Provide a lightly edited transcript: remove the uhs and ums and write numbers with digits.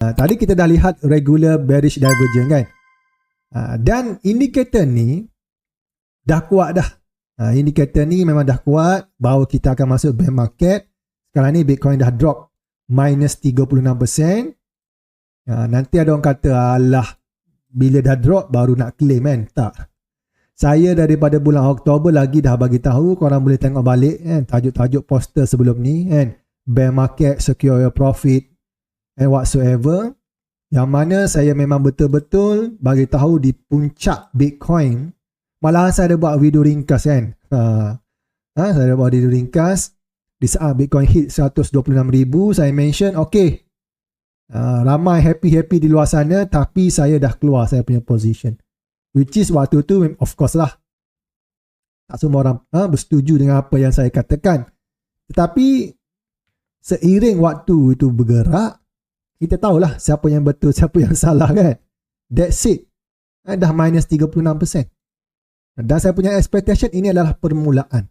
Tadi kita dah lihat regular bearish divergence kan. Dan indikator ni dah kuat dah. Indikator ni memang dah kuat bahawa kita akan masuk bear market. Sekarang ni Bitcoin dah drop minus 36%. Nanti ada orang kata, alah, bila dah drop baru nak claim kan? Tak. Saya daripada bulan Oktober lagi dah bagi tahu, korang boleh tengok balik kan, tajuk-tajuk poster sebelum ni kan. Bear market, secure your profit and whatsoever. Yang mana saya memang betul-betul bagi tahu di puncak Bitcoin. Malahan saya ada buat video ringkas kan. Saya ada buat video ringkas. Di saat Bitcoin hit 126,000, saya mention, okay, ramai happy-happy di luar sana, tapi saya dah keluar saya punya position. Which is waktu tu, of course lah, tak semua orang bersetuju dengan apa yang saya katakan. Tetapi, seiring waktu itu bergerak, kita tahulah siapa yang betul, siapa yang salah kan. That's it. Dah minus 36%. Dan saya punya expectation ini adalah permulaan.